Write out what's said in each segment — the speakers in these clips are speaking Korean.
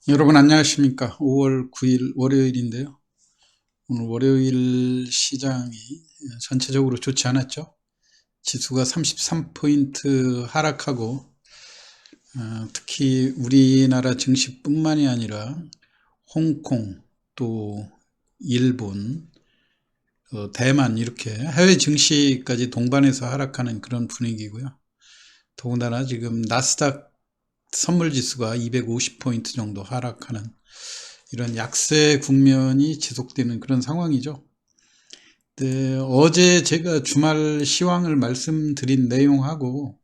여러분 안녕하십니까? 5월 9일 월요일인데요. 오늘 월요일 시장이 전체적으로 좋지 않았죠? 지수가 33포인트 하락하고 특히 우리나라 증시뿐만이 아니라 홍콩, 또 일본, 대만 이렇게 해외 증시까지 동반해서 하락하는 그런 분위기고요. 더군다나 지금 나스닥 선물지수가 250포인트 정도 하락하는 이런 약세 국면이 지속되는 그런 상황이죠. 네, 어제 제가 주말 시황을 말씀드린 내용하고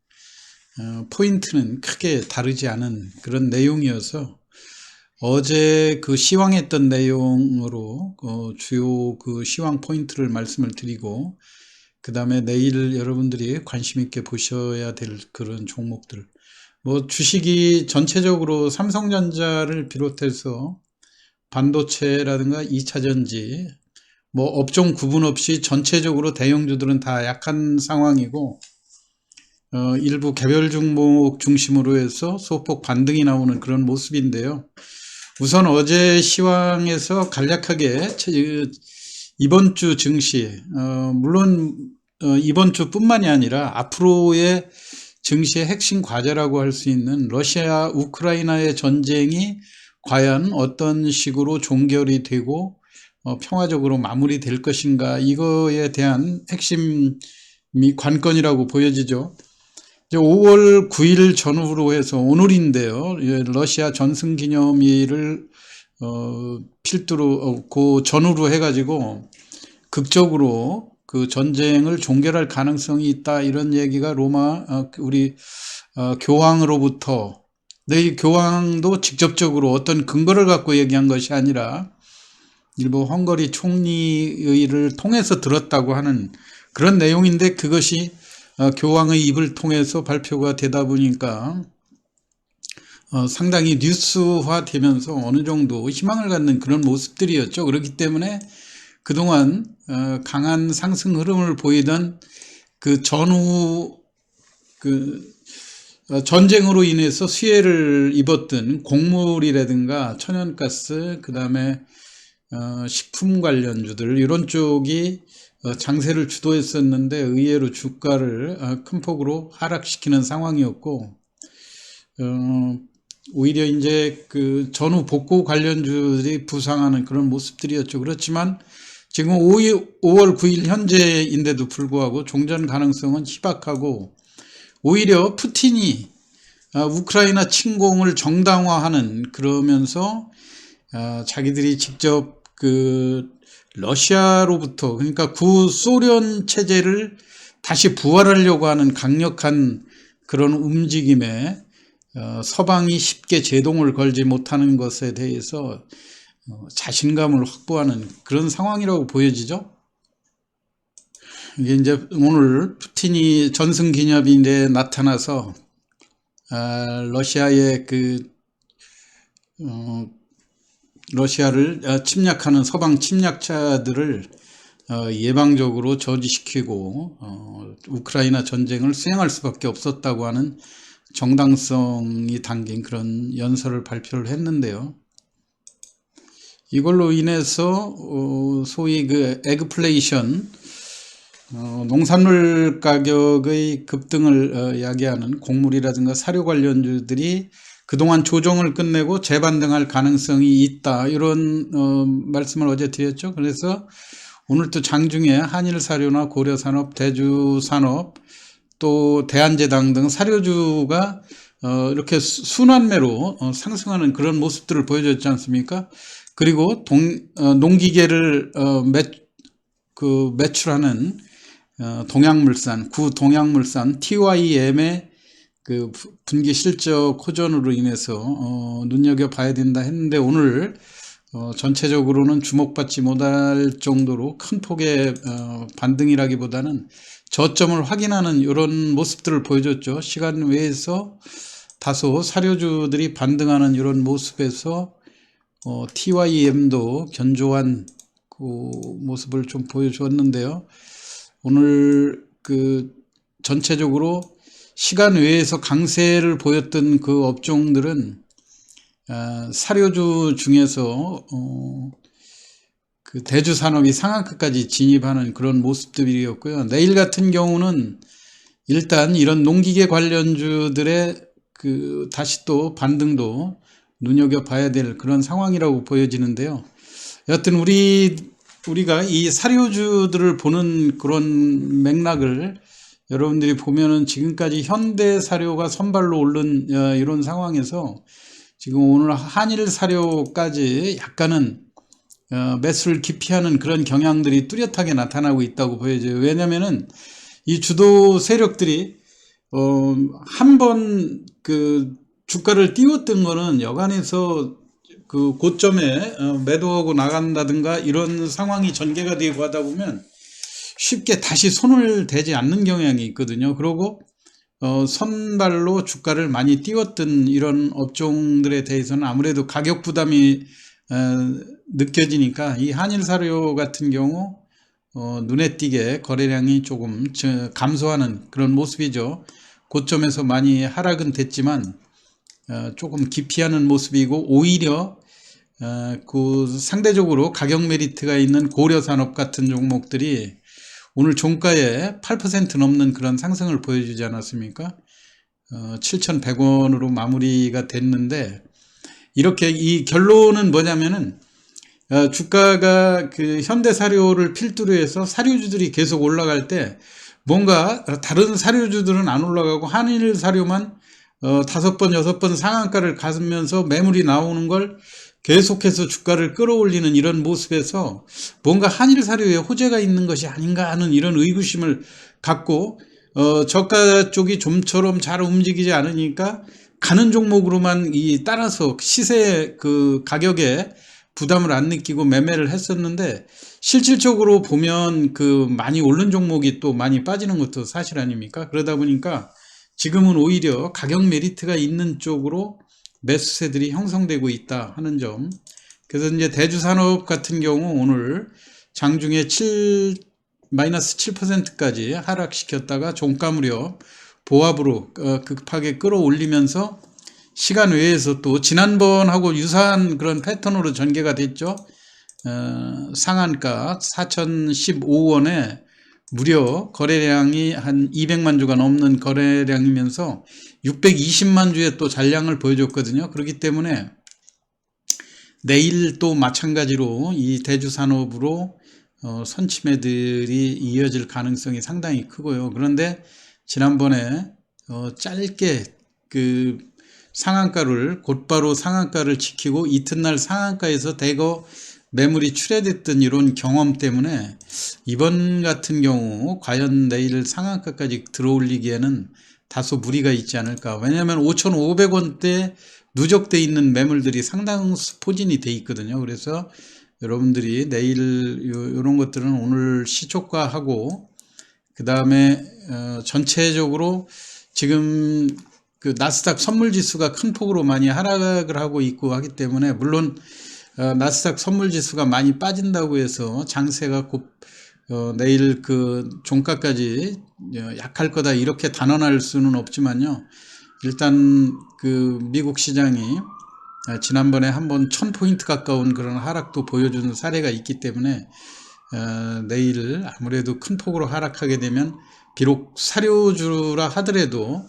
포인트는 크게 다르지 않은 그런 내용이어서 어제 그 시황했던 내용으로 주요 그 시황 포인트를 말씀을 드리고 그 다음에 내일 여러분들이 관심 있게 보셔야 될 그런 종목들, 뭐 주식이 전체적으로 삼성전자를 비롯해서 반도체라든가 2차전지, 뭐 업종 구분 없이 전체적으로 대형주들은 다 약한 상황이고, 일부 개별 종목 중심으로 해서 소폭 반등이 나오는 그런 모습인데요. 우선 어제 시황에서 간략하게 이번 주 증시, 물론 이번 주뿐만이 아니라 앞으로의 증시의 핵심 과제라고 할 수 있는 러시아 우크라이나의 전쟁이 과연 어떤 식으로 종결이 되고 평화적으로 마무리될 것인가, 이거에 대한 핵심 관건이라고 보여지죠. 이제 5월 9일 전후로 해서 오늘인데요. 러시아 전승기념일을 필두로 그 전후로 해가지고 극적으로 그 전쟁을 종결할 가능성이 있다, 이런 얘기가 로마 우리 교황으로부터, 이 교황도 직접적으로 어떤 근거를 갖고 얘기한 것이 아니라 일부 헝가리 총리를 통해서 들었다고 하는 그런 내용인데, 그것이 교황의 입을 통해서 발표가 되다 보니까 상당히 뉴스화 되면서 어느 정도 희망을 갖는 그런 모습들이었죠. 그렇기 때문에 그동안 강한 상승 흐름을 보이던 그 전후 그 전쟁으로 인해서 수혜를 입었던 곡물이라든가 천연가스, 그 다음에 식품 관련주들, 이런 쪽이 장세를 주도했었는데 의외로 주가를 큰 폭으로 하락시키는 상황이었고, 오히려 이제 그 전후 복구 관련주들이 부상하는 그런 모습들이었죠. 그렇지만 지금 5월 9일 현재인데도 불구하고 종전 가능성은 희박하고, 오히려 푸틴이 우크라이나 침공을 정당화하는, 그러면서 자기들이 직접 그 러시아로부터, 그러니까 구소련 체제를 다시 부활하려고 하는 강력한 그런 움직임에 서방이 쉽게 제동을 걸지 못하는 것에 대해서 자신감을 확보하는 그런 상황이라고 보여지죠. 이게 이제 오늘 푸틴이 전승기념일에 나타나서 러시아의 러시아를 침략하는 서방 침략자들을 예방적으로 저지시키고 우크라이나 전쟁을 수행할 수밖에 없었다고 하는 정당성이 담긴 그런 연설을 발표를 했는데요. 이걸로 인해서 소위 그 에그플레이션, 농산물 가격의 급등을 야기하는 곡물이라든가 사료 관련주들이 그동안 조정을 끝내고 재반등할 가능성이 있다, 이런 말씀을 어제 드렸죠. 그래서 오늘 또 장중에 한일사료나 고려산업, 대주산업, 또 대한제당 등 사료주가 이렇게 순환매로 상승하는 그런 모습들을 보여줬지 않습니까? 그리고 농기계를 매출하는 동양물산, 구동양물산 TYM의 그 분기 실적 호전으로 인해서 눈여겨봐야 된다 했는데, 오늘 전체적으로는 주목받지 못할 정도로 큰 폭의 반등이라기보다는 저점을 확인하는 이런 모습들을 보여줬죠. 시간 외에서 다소 사료주들이 반등하는 이런 모습에서 TYM도 견조한 그 모습을 좀 보여주었는데요. 오늘 그 전체적으로 시간 외에서 강세를 보였던 그 업종들은 사료주 중에서 그 대주산업이 상한가까지 진입하는 그런 모습들이었고요. 내일 같은 경우는 일단 이런 농기계 관련주들의 그 다시 또 반등도 눈여겨봐야 될 그런 상황이라고 보여지는데요. 여하튼 우리가 이 사료주들을 보는 그런 맥락을 여러분들이 보면은 지금까지 현대사료가 선발로 오른 이런 상황에서 지금 오늘 한일사료까지 약간은 매수를 기피하는 그런 경향들이 뚜렷하게 나타나고 있다고 보여져요. 왜냐면은 이 주도 세력들이 한 번 그 주가를 띄웠던 거는 여간해서 그 고점에 매도하고 나간다든가 이런 상황이 전개가 되고 하다 보면 쉽게 다시 손을 대지 않는 경향이 있거든요. 그리고 선발로 주가를 많이 띄웠던 이런 업종들에 대해서는 아무래도 가격 부담이 느껴지니까 이 한일사료 같은 경우 눈에 띄게 거래량이 조금 감소하는 그런 모습이죠. 고점에서 많이 하락은 됐지만 조금 기피하는 모습이고, 오히려 그 상대적으로 가격 메리트가 있는 고려산업 같은 종목들이 오늘 종가에 8% 넘는 그런 상승을 보여주지 않았습니까? 7,100원으로 마무리가 됐는데, 이렇게 이 결론은 뭐냐면은 주가가 그 현대사료를 필두로 해서 사료주들이 계속 올라갈 때 뭔가 다른 사료주들은 안 올라가고 한일사료만 5번, 6번 상한가를 가면서 매물이 나오는 걸 계속해서 주가를 끌어올리는 이런 모습에서 뭔가 한일사료에 호재가 있는 것이 아닌가 하는 이런 의구심을 갖고 저가 쪽이 좀처럼 잘 움직이지 않으니까 가는 종목으로만 따라서 시세 그 가격에 부담을 안 느끼고 매매를 했었는데, 실질적으로 보면 그 많이 오른 종목이 또 많이 빠지는 것도 사실 아닙니까? 그러다 보니까 지금은 오히려 가격 메리트가 있는 쪽으로 매수세들이 형성되고 있다 하는 점. 그래서 이제 대주산업 같은 경우 오늘 장중에 마이너스 7%까지 하락시켰다가 종가 무렵 보합으로 급하게 끌어올리면서 시간 외에서 또 지난번하고 유사한 그런 패턴으로 전개가 됐죠. 상한가 4,015원에 무려 거래량이 한 200만 주가 넘는 거래량이면서 620만 주의 또 잔량을 보여줬거든요. 그렇기 때문에 내일 또 마찬가지로 이 대주산업으로 선침해들이 이어질 가능성이 상당히 크고요. 그런데 지난번에 짧게 그 상한가를 곧바로 상한가를 지키고 이튿날 상한가에서 대거 매물이 출회됐던 이런 경험 때문에 이번 같은 경우 과연 내일 상한가까지 들어올리기에는 다소 무리가 있지 않을까. 왜냐하면 5,500원대 누적돼 있는 매물들이 상당수 포진이 돼 있거든요. 그래서 여러분들이 내일 이런 것들은 오늘 시초가하고 그 다음에 전체적으로 지금 그 나스닥 선물지수가 큰 폭으로 많이 하락을 하고 있고 하기 때문에, 물론 나스닥 선물지수가 많이 빠진다고 해서 장세가 내일 그 종가까지 약할 거다 이렇게 단언할 수는 없지만요. 일단 그 미국 시장이 지난번에 한번 1000포인트 가까운 그런 하락도 보여주는 사례가 있기 때문에 내일 아무래도 큰 폭으로 하락하게 되면 비록 사료주라 하더라도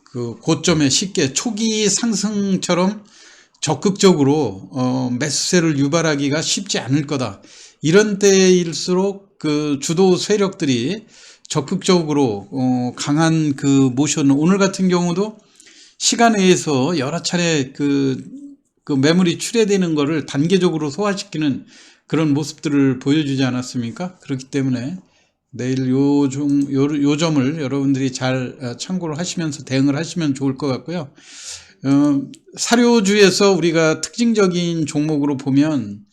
그 고점에 쉽게 초기 상승처럼 적극적으로 매수세를 유발하기가 쉽지 않을 거다. 이런 때일수록 그 주도 세력들이 적극적으로 강한 그 모션, 오늘 같은 경우도 시간 내에서 여러 차례 그 매물이 출회되는 거를 단계적으로 소화시키는 그런 모습들을 보여주지 않았습니까? 그렇기 때문에 내일 요 점을 여러분들이 잘 참고를 하시면서 대응을 하시면 좋을 것 같고요. 사료주에서 우리가 특징적인 종목으로 보면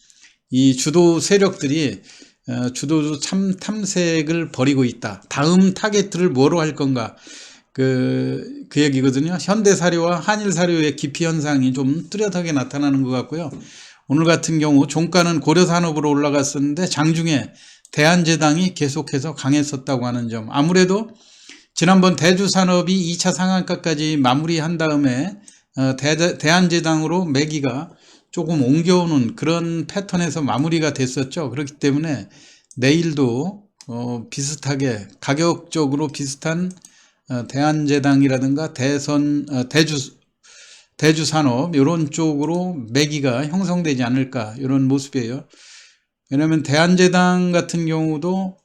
이 주도 세력들이 주도주 탐색을 벌이고 있다. 다음 타겟들을 뭐로 할 건가? 그 얘기거든요. 현대사료와 한일사료의 기피 현상이 좀 뚜렷하게 나타나는 것 같고요. 오늘 같은 경우 종가는 고려산업으로 올라갔었는데 장중에 대한제당이 계속해서 강했었다고 하는 점. 아무래도 지난번 대주산업이 2차 상한가까지 마무리한 다음에 대한제당으로 매기가 조금 옮겨오는 그런 패턴에서 마무리가 됐었죠. 그렇기 때문에 내일도 비슷하게 가격적으로 비슷한 대한제당이라든가 대주산업 이런 쪽으로 매기가 형성되지 않을까 이런 모습이에요. 왜냐하면 대한제당 같은 경우도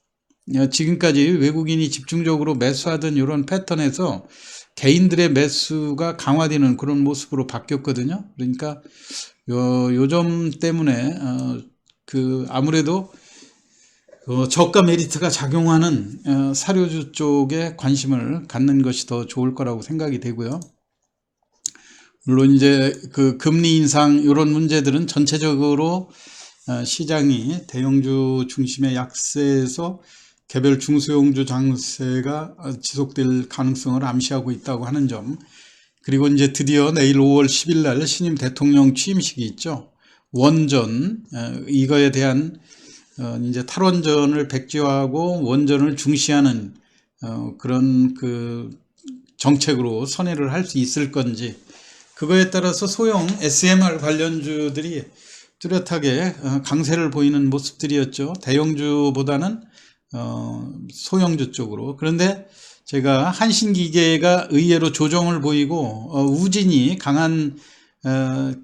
지금까지 외국인이 집중적으로 매수하던 이런 패턴에서 개인들의 매수가 강화되는 그런 모습으로 바뀌었거든요. 그러니까 요 점 때문에 아무래도 저가 메리트가 작용하는 사료주 쪽에 관심을 갖는 것이 더 좋을 거라고 생각이 되고요. 물론 이제 그 금리 인상 이런 문제들은 전체적으로 시장이 대형주 중심의 약세에서 개별 중소형주 장세가 지속될 가능성을 암시하고 있다고 하는 점, 그리고 이제 드디어 내일 5월 10일 날 신임 대통령 취임식이 있죠. 원전 이거에 대한 이제 탈원전을 백지화하고 원전을 중시하는 그런 그 정책으로 선회를 할 수 있을 건지, 그거에 따라서 소형 SMR 관련주들이 뚜렷하게 강세를 보이는 모습들이었죠. 대형주보다는 소형주 쪽으로. 그런데 제가 한신기계가 의외로 조정을 보이고 우진이 강한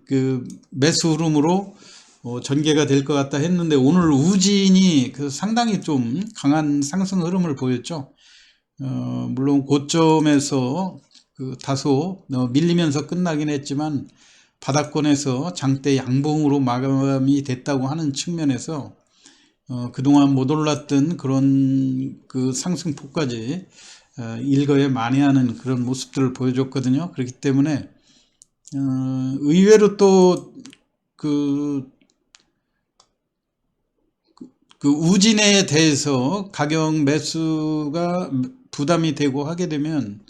그 매수 흐름으로 전개가 될 것 같다 했는데, 오늘 우진이 상당히 좀 강한 상승 흐름을 보였죠. 물론 고점에서 다소 밀리면서 끝나긴 했지만 바닥권에서 장대 양봉으로 마감이 됐다고 하는 측면에서 그동안 못 올랐던 그런 그 상승폭까지 일거에 만회하는 그런 모습들을 보여줬거든요. 그렇기 때문에 의외로 또 그 우진에 대해서 가격 매수가 부담이 되고 하게 되면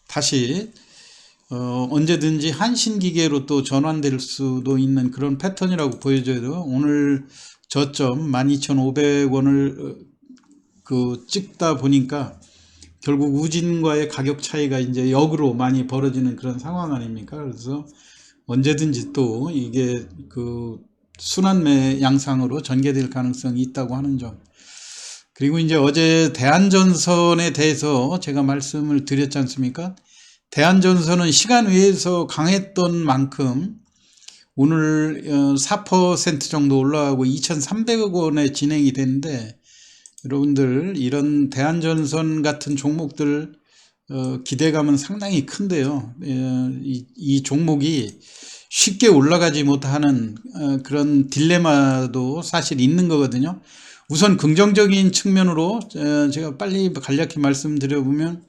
다시 언제든지 한신기계로 또 전환될 수도 있는 그런 패턴이라고 보여져요. 오늘 저점 12,500원을 찍다 보니까 결국 우진과의 가격 차이가 이제 역으로 많이 벌어지는 그런 상황 아닙니까? 그래서 언제든지 또 이게 순환매 양상으로 전개될 가능성이 있다고 하는 점. 그리고 이제 어제 대한전선에 대해서 제가 말씀을 드렸지 않습니까? 대한전선은 시간 외에서 강했던 만큼 오늘 4% 정도 올라가고 2,300억 원에 진행이 되는데, 여러분들 이런 대한전선 같은 종목들 기대감은 상당히 큰데요. 이 종목이 쉽게 올라가지 못하는 그런 딜레마도 사실 있는 거거든요. 우선 긍정적인 측면으로 제가 빨리 간략히 말씀드려보면,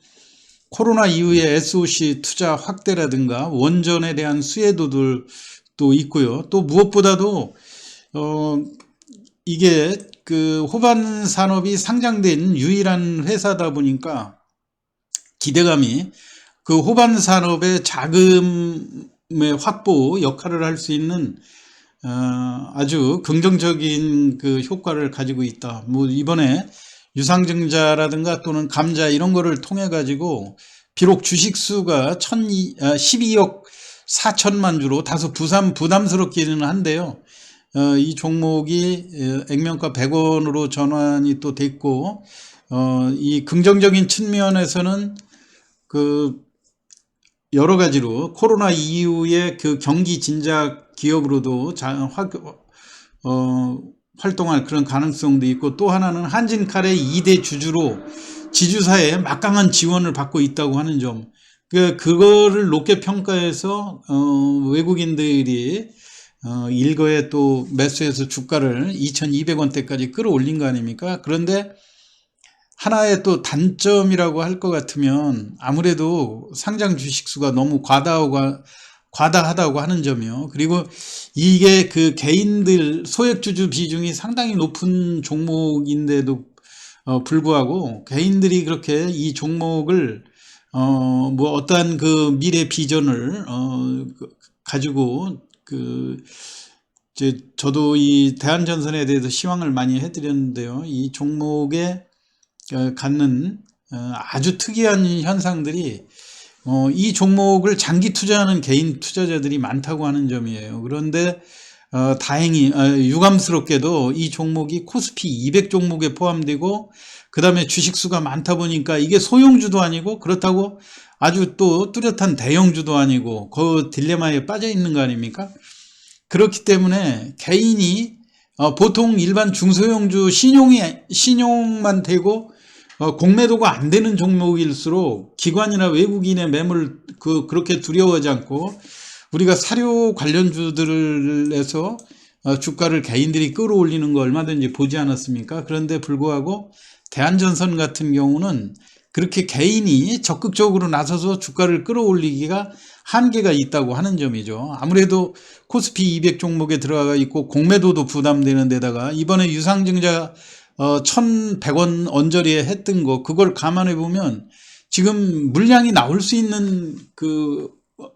코로나 이후에 SOC 투자 확대라든가 원전에 대한 수혜도들도 있고요. 또 무엇보다도 이게 호반 산업이 상장된 유일한 회사다 보니까 기대감이 호반 산업의 자금의 확보 역할을 할 수 있는 아주 긍정적인 효과를 가지고 있다. 뭐 이번에 유상증자라든가 또는 감자 이런 거를 통해 가지고 비록 주식수가 12억 4천만 주로 다소 부담스럽기는 한데요. 이 종목이 액면가 100원으로 전환이 또 됐고, 이 긍정적인 측면에서는 여러 가지로 코로나 이후에 경기 진작 기업으로도 활동할 그런 가능성도 있고, 또 하나는 한진칼의 2대 주주로 지주사에 막강한 지원을 받고 있다고 하는 점, 그거를 높게 평가해서 외국인들이 일거에 또 매수해서 주가를 2,200원대까지 끌어올린 거 아닙니까? 그런데 하나의 또 단점이라고 할 것 같으면 아무래도 상장 주식수가 너무 과다하다고 하는 점이요. 그리고 이게 개인들 소액주주 비중이 상당히 높은 종목인데도 불구하고 개인들이 그렇게 이 종목을 뭐 어떠한 미래 비전을 가지고 저도 이 대한전선에 대해서 시황을 많이 해드렸는데요. 이 종목에 갖는 아주 특이한 현상들이 이 종목을 장기 투자하는 개인 투자자들이 많다고 하는 점이에요. 그런데 다행히 유감스럽게도 이 종목이 코스피 200 종목에 포함되고 그 다음에 주식수가 많다 보니까 이게 소형주도 아니고 그렇다고 아주 또 뚜렷한 대형주도 아니고 그 딜레마에 빠져 있는 거 아닙니까? 그렇기 때문에 개인이 보통 일반 중소형주 신용만 되고 공매도가 안 되는 종목일수록 기관이나 외국인의 매물 그렇게 두려워하지 않고 우리가 사료 관련주들에서 주가를 개인들이 끌어올리는 거 얼마든지 보지 않았습니까? 그런데 불구하고 대한전선 같은 경우는 그렇게 개인이 적극적으로 나서서 주가를 끌어올리기가 한계가 있다고 하는 점이죠. 아무래도 코스피 200 종목에 들어가 있고 공매도도 부담되는 데다가 이번에 유상증자 1,100원 언저리에 했던 거 그걸 감안해 보면 지금 물량이 나올 수 있는 그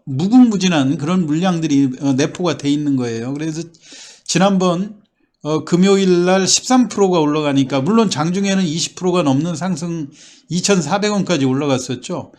무궁무진한 그런 물량들이 내포가 돼 있는 거예요. 그래서 지난번 금요일 날 13%가 올라가니까 물론 장중에는 20%가 넘는 상승 2,400원까지 올라갔었죠.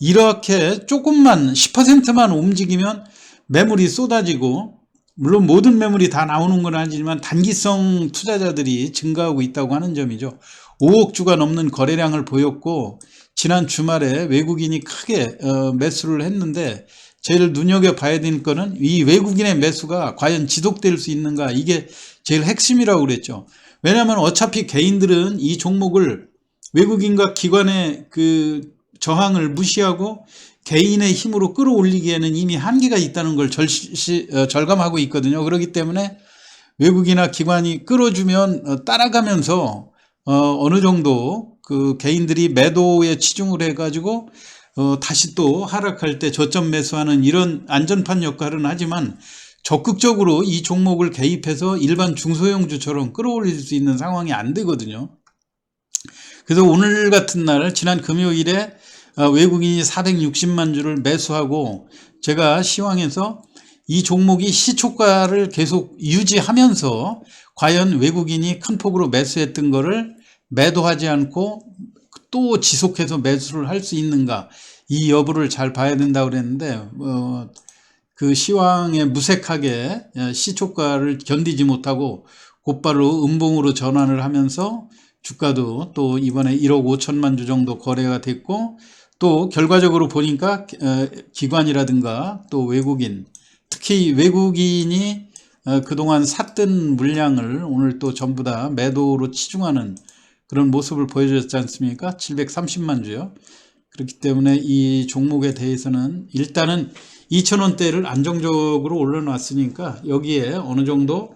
이렇게 조금만 10%만 움직이면 매물이 쏟아지고 물론 모든 매물이 다 나오는 건 아니지만 단기성 투자자들이 증가하고 있다고 하는 점이죠. 5억 주가 넘는 거래량을 보였고 지난 주말에 외국인이 크게 매수를 했는데 제일 눈여겨봐야 되는 거는 이 외국인의 매수가 과연 지속될 수 있는가, 이게 제일 핵심이라고 그랬죠. 왜냐하면 어차피 개인들은 이 종목을 외국인과 기관의 그 저항을 무시하고 개인의 힘으로 끌어올리기에는 이미 한계가 있다는 걸 절감하고 있거든요. 그렇기 때문에 외국이나 기관이 끌어주면 따라가면서 어느 정도 그 개인들이 매도에 치중을 해가지고 다시 또 하락할 때 저점 매수하는 이런 안전판 역할은 하지만 적극적으로 이 종목을 개입해서 일반 중소형주처럼 끌어올릴 수 있는 상황이 안 되거든요. 그래서 오늘 같은 날 지난 금요일에 외국인이 460만 주를 매수하고 제가 시황에서 이 종목이 시초가를 계속 유지하면서 과연 외국인이 큰 폭으로 매수했던 거를 매도하지 않고 또 지속해서 매수를 할 수 있는가, 이 여부를 잘 봐야 된다고 그랬는데 그 시황에 무색하게 시초가를 견디지 못하고 곧바로 음봉으로 전환을 하면서 주가도 또 이번에 1억 5천만 주 정도 거래가 됐고 또 결과적으로 보니까 기관이라든가 또 외국인, 특히 외국인이 그동안 샀던 물량을 오늘 또 전부 다 매도로 치중하는 그런 모습을 보여줬지 않습니까? 730만 주요. 그렇기 때문에 이 종목에 대해서는 일단은 2,000원대를 안정적으로 올려놨으니까 여기에 어느 정도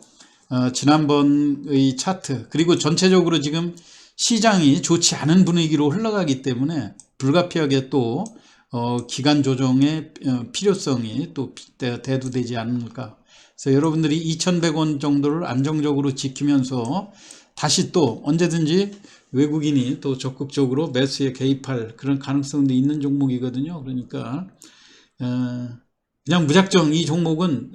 지난번의 차트 그리고 전체적으로 지금 시장이 좋지 않은 분위기로 흘러가기 때문에 불가피하게 또 기간 조정의 필요성이 또 대두되지 않을까. 그래서 여러분들이 2,100원 정도를 안정적으로 지키면서 다시 또 언제든지 외국인이 또 적극적으로 매수에 개입할 그런 가능성도 있는 종목이거든요. 그러니까 그냥 무작정 이 종목은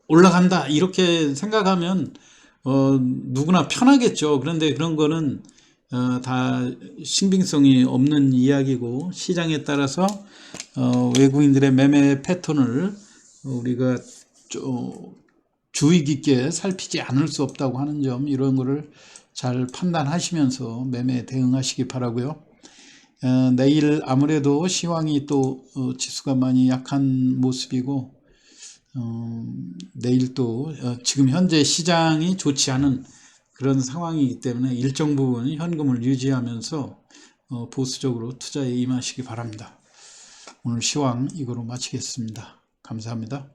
올라간다 이렇게 생각하면 누구나 편하겠죠. 그런데 그런 거는 다 신빙성이 없는 이야기고 시장에 따라서 외국인들의 매매 패턴을 우리가 주의 깊게 살피지 않을 수 없다고 하는 점, 이런 거를 잘 판단하시면서 매매에 대응하시기 바라고요. 내일 아무래도 시황이 또 지수가 많이 약한 모습이고 내일 또 지금 현재 시장이 좋지 않은 그런 상황이기 때문에 일정 부분 현금을 유지하면서 보수적으로 투자에 임하시기 바랍니다. 오늘 시황 이거로 마치겠습니다. 감사합니다.